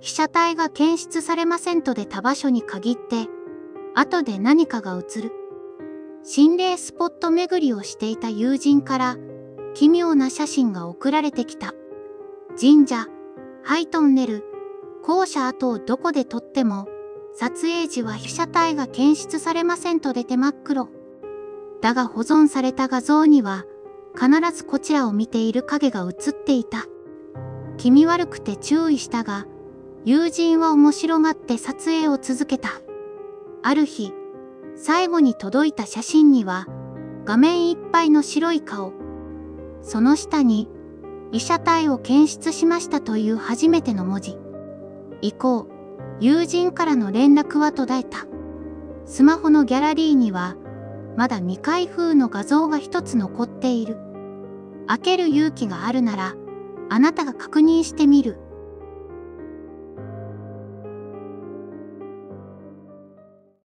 被写体が検出されませんと出た場所に限って、後で何かが映る。心霊スポット巡りをしていた友人から、奇妙な写真が送られてきた。神社、ハイトンネル、校舎跡をどこで撮っても、撮影時は被写体が検出されませんと出て真っ黒。だが保存された画像には、必ずこちらを見ている影が映っていた。気味悪くて注意したが、友人は面白がって撮影を続けた。ある日、最後に届いた写真には、画面いっぱいの白い顔。その下に、被写体を検出しましたという初めての文字。以降、友人からの連絡は途絶えた。スマホのギャラリーには、まだ未開封の画像が一つ残っている。開ける勇気があるなら、あなたが確認してみる。